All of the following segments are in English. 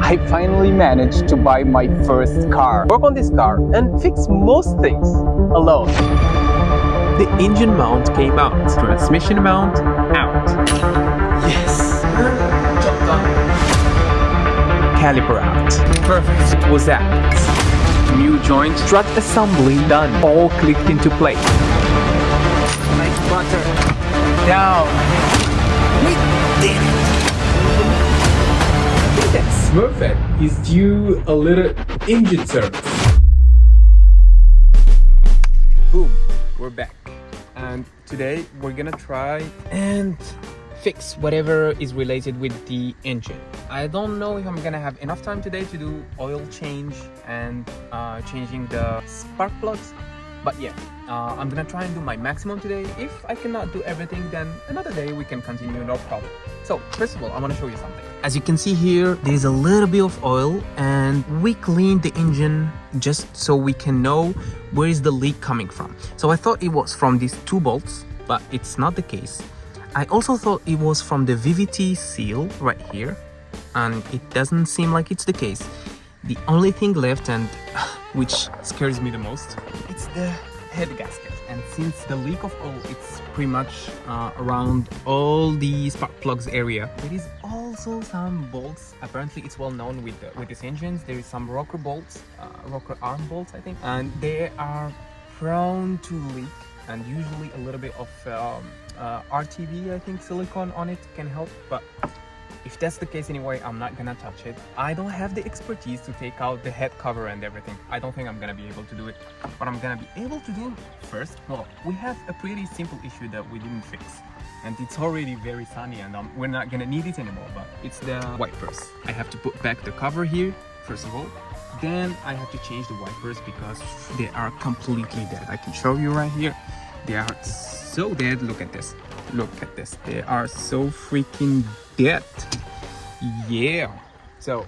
I finally managed to buy my first car, work on this car, and fix most things alone. The engine mount came out, transmission mount out. Yes! Job done. Caliper out. Perfect. Was that? New joint, strut assembly done. All clicked into place. Nice butter. Down. We did it! I think that Smurfette is due a little engine service. Boom, we're back. And today we're gonna try and fix whatever is related with the engine. I don't know if I'm gonna have enough time today to do oil change and changing the spark plugs, but yeah, I'm gonna try and do my maximum today. If I cannot do everything, then another day we can continue, no problem. So first of all, I want to show you something. As you can see here, there's a little bit of oil, and we cleaned the engine just so we can know where is the leak coming from. So I thought it was from these two bolts, but it's not the case. I also thought it was from the VVT seal right here, and it doesn't seem like it's the case. The only thing left, and which scares me the most, it's the head gasket. And since the leak of oil, it's pretty much around all the spark plugs area. There is also some bolts. Apparently it's well known with these engines. There is some rocker bolts, rocker arm bolts, I think, and they are prone to leak, and usually a little bit of RTV, I think, silicone on it can help. But if that's the case anyway, I'm not gonna touch it. I don't have the expertise to take out the head cover and everything. I don't think I'm gonna be able to do it. What I'm gonna be able to do first, well, we have a pretty simple issue that we didn't fix, and it's already very sunny, and we're not gonna need it anymore, but it's the wipers. I have to put back the cover here, first of all. Then I have to change the wipers because they are completely dead. I can show you right here. They are so dead. Look at this. Look at this. They are so freaking dead. Yeah. So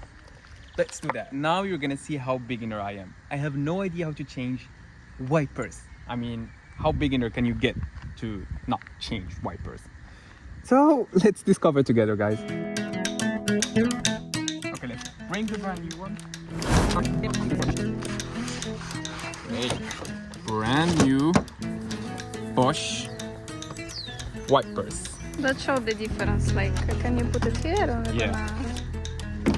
let's do that. Now you're gonna see how beginner I am. I have no idea how to change wipers. I mean, how beginner can you get to not change wipers? So let's discover together, guys. Okay, let's bring the brand new one. Great. Brand new Bosch wipers. That show the difference. Like, can you put it here or Yeah.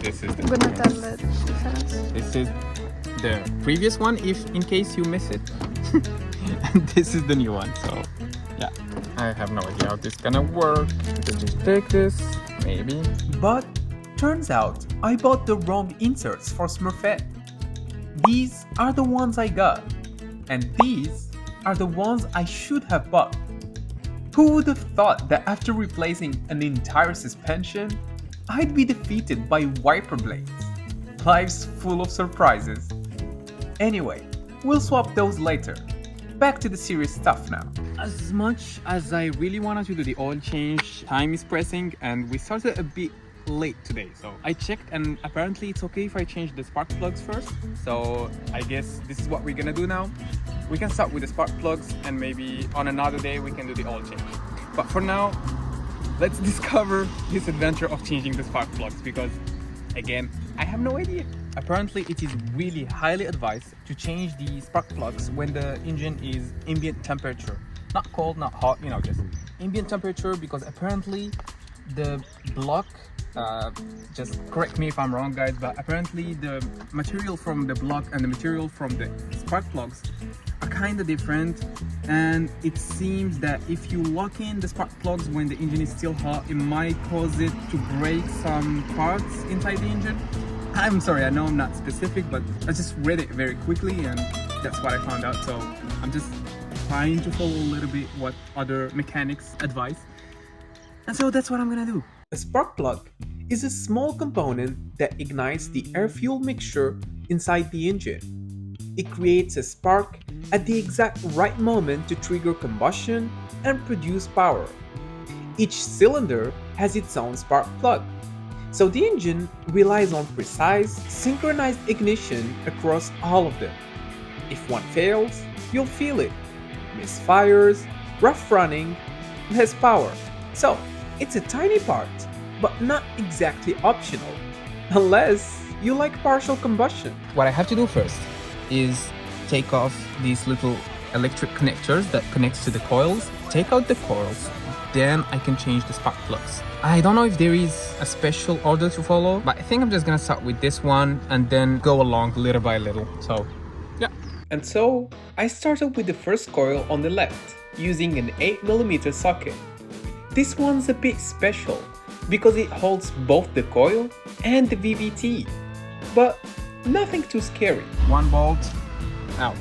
This is the gonna tell difference. the difference? This is the previous one, if in case you miss it. And this is the new one. So yeah, I have no idea how this is gonna work. Let's just take this, maybe. But turns out I bought the wrong inserts for Smurfette. These are the ones I got, and these are the ones I should have bought. Who would have thought that after replacing an entire suspension, I'd be defeated by wiper blades? Life's full of surprises. Anyway, we'll swap those later. Back to the serious stuff now. As much as I really wanted to do the oil change, time is pressing, and we started a bit late today. So I checked, and apparently it's okay if I change the spark plugs first. So I guess this is what we're gonna do now. We can start with the spark plugs, and maybe on another day we can do the oil change. But for now, let's discover this adventure of changing the spark plugs, because again, I have no idea. Apparently it is really highly advised to change the spark plugs when the engine is ambient temperature. Not cold, not hot, you know, just ambient temperature, because apparently the block, just correct me if I'm wrong, guys, but apparently the material from the block and the material from the spark plugs are kind of different, and it seems that if you lock in the spark plugs when the engine is still hot, it might cause it to break some parts inside the engine. I'm sorry, I know I'm not specific, but I just read it very quickly and that's what I found out. So I'm just trying to follow a little bit what other mechanics advise, and so that's what I'm gonna do. A spark plug is a small component that ignites the air-fuel mixture inside the engine. It creates a spark at the exact right moment to trigger combustion and produce power. Each cylinder has its own spark plug, so the engine relies on precise, synchronized ignition across all of them. If one fails, you'll feel it. Misfires, rough running, less power. So it's a tiny part, but not exactly optional, unless you like partial combustion. What I have to do first is take off these little electric connectors that connects to the coils, take out the coils, then I can change the spark plugs. I don't know if there is a special order to follow, but I think I'm just gonna start with this one and then go along little by little. So yeah. And so I started with the first coil on the left, using an 8mm socket. This one's a bit special because it holds both the coil and the VVT, but nothing too scary. One bolt out.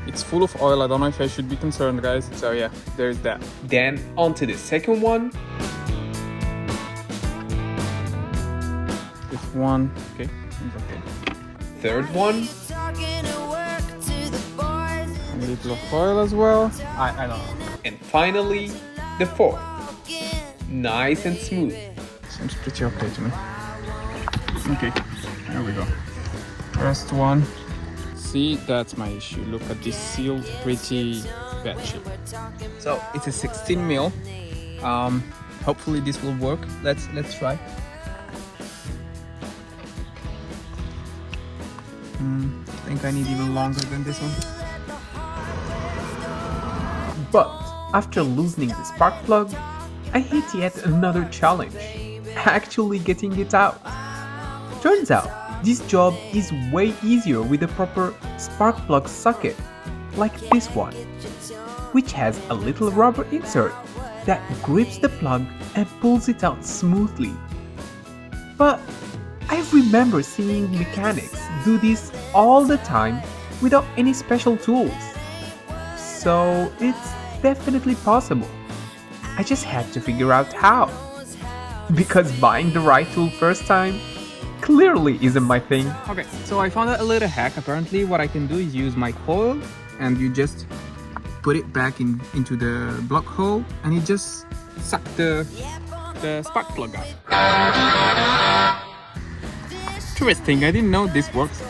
It's full of oil. I don't know if I should be concerned, guys. So yeah, there's that. Then onto the second one. This one, okay, it's okay. Third one. A little of oil as well. I don't know. And finally, the fourth. Nice and smooth. Seems pretty okay to me. Okay, here we go. First one. See, that's my issue. Look at this sealed, pretty bad shape. So it's a 16mm. Hopefully this will work. Let's try. I think I need even longer than this one. But after loosening the spark plug, I hit yet another challenge, actually getting it out. Turns out, this job is way easier with a proper spark plug socket, like this one, which has a little rubber insert that grips the plug and pulls it out smoothly. But I remember seeing mechanics do this all the time without any special tools. So it's definitely possible. I just had to figure out how. Because buying the right tool first time clearly isn't my thing. Okay, so I found out a little hack. Apparently what I can do is use my coil and you just put it back into the block hole and it just suck the spark plug out. Interesting, I didn't know this works.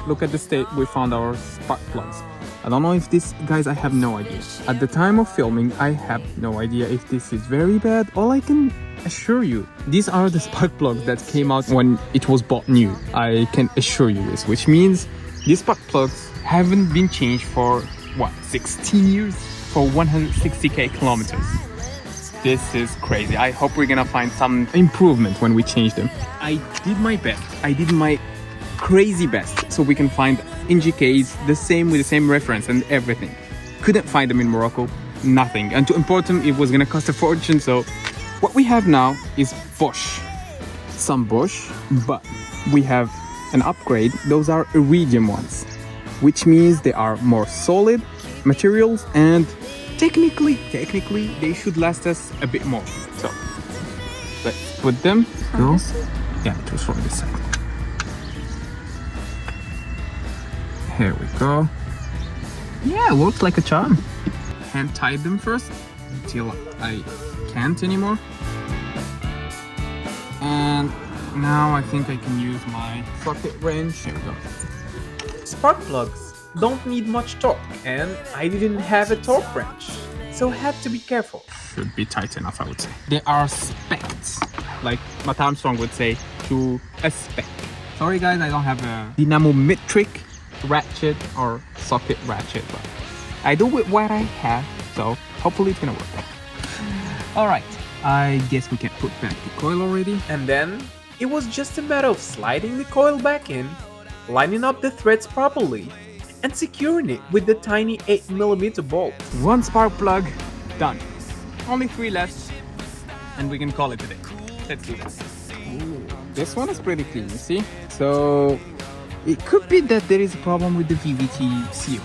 Look at the state we found our spark plugs. I don't know if this, guys, I have no idea. At the time of filming, I have no idea if this is very bad. All I can assure you, these are the spark plugs that came out when it was bought new. I can assure you this, which means these spark plugs haven't been changed for, what, 16 years? For 160k kilometers. This is crazy. I hope we're gonna find some improvement when we change them. I did my best. I did my crazy best so we can find NGKs the same with the same reference and everything. Couldn't find them in Morocco. Nothing. And to import them, it was gonna cost a fortune. So what we have now is Bosch. Some Bosch, but we have an upgrade. Those are iridium ones, which means they are more solid materials and technically they should last us a bit more. So let's put them. Those, yeah, it was from this side. Here we go. Yeah, it works like a charm. Hand tie them first until I can't anymore. And now I think I can use my socket wrench. Here we go. Spark plugs don't need much torque, and I didn't have a torque wrench, so had to be careful. Should be tight enough, I would say. They are specced, like Matt Armstrong would say, to a spec. Sorry guys, I don't have a dynamometric ratchet or socket ratchet, but I do with what I have, so hopefully it's gonna work. Alright, I guess we can put back the coil already. And then it was just a matter of sliding the coil back in, lining up the threads properly, and securing it with the tiny 8mm bolt. One spark plug, done. Only 3 left, and we can call it a day. Let's do this. Ooh, this one is pretty clean, you see? So it could be that there is a problem with the VVT seal,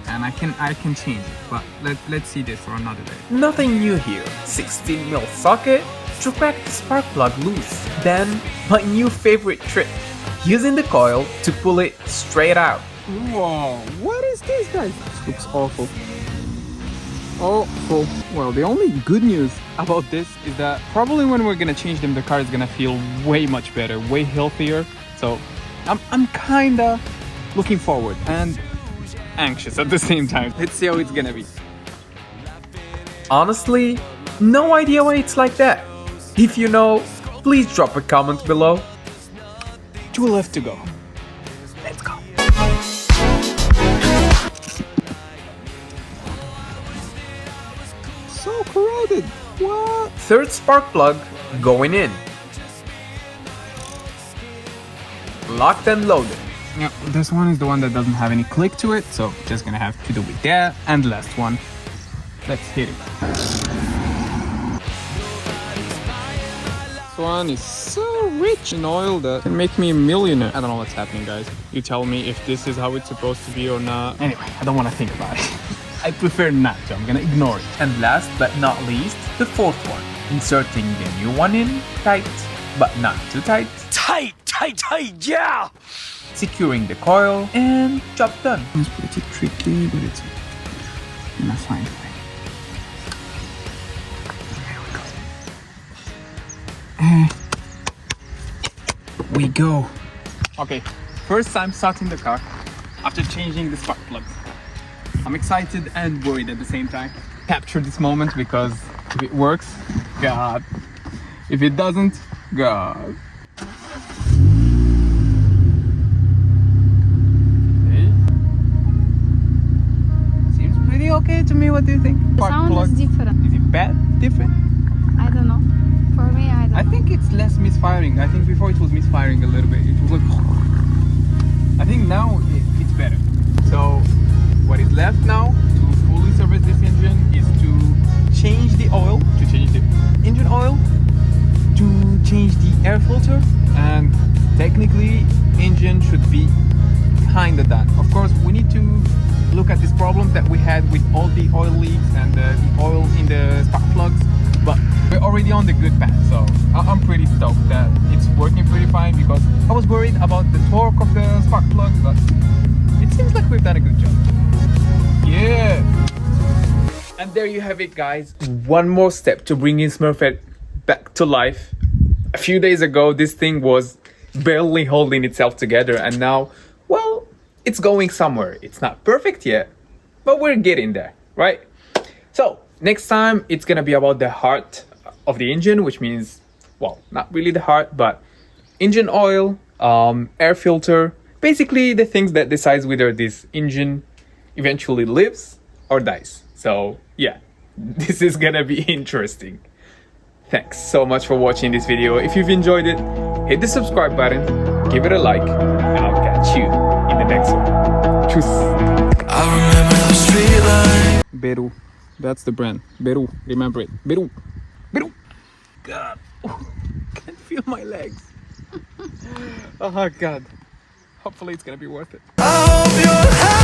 and I can change it, but let's see this for another day. Nothing new here. 16mm socket to crack the spark plug loose. Then my new favorite trick, using the coil to pull it straight out. Whoa, what is this, guys? This looks awful. Awful. Well, the only good news about this is that probably when we're gonna change them, the car is gonna feel way much better, way healthier. So I'm kinda looking forward and anxious at the same time. Let's see how it's gonna be. Honestly, no idea why it's like that. If you know, please drop a comment below. 2 left to go. Let's go. So corroded. What? Third spark plug going in. Locked and loaded. Yeah, this one is the one that doesn't have any click to it, so just gonna have to do with that. And the last one. Let's hit it. This one is so rich in oil that can make me a millionaire. I don't know what's happening, guys. You tell me if this is how it's supposed to be or not. Anyway, I don't want to think about it. I prefer not to. I'm gonna ignore it. And last but not least, the fourth one. Inserting the new one in tight, but not too tight. Tight, tight, tight, yeah! Securing the coil and job done. It's pretty tricky, but it's gonna find a way. There we go. Okay, first time starting the car after changing the spark plugs. I'm excited and worried at the same time. Capture this moment because if it works, God. If it doesn't, God. Okay. Seems pretty okay to me. What do you think? The sound is different. Is it bad? Different? I don't know. For me, I don't know. I think it's less misfiring. I think before it was misfiring a little bit. It was like... I think now it's better. So what is left now to fully service this engine is to change the oil, to change the engine oil, to change the air filter, and technically engine should be kinda done. Of course, we need to look at these problems that we had with all the oil leaks and the oil in the spark plugs, but we're already on the good path, so I'm pretty stoked that it's working pretty fine because I was worried about the torque of the spark plugs, but it seems like we've done a good job. Yeah! And there you have it, guys. One more step to bringing Smurfette back to life. A few days ago, this thing was barely holding itself together, and now, well, it's going somewhere. It's not perfect yet, but we're getting there, right? So, next time, it's gonna be about the heart of the engine, which means, well, not really the heart, but engine oil, air filter, basically the things that decides whether this engine eventually lives or dies. So yeah, this is gonna be interesting. Thanks so much for watching this video. If you've enjoyed it, hit the subscribe button, give it a like, and I'll catch you in the next one. Tschüss. I remember the street light. Beru. That's the brand. Beru. Remember it. Beru. Beru. God. Oh, can't feel my legs. Oh God. Hopefully it's gonna be worth it. I hope you're happy.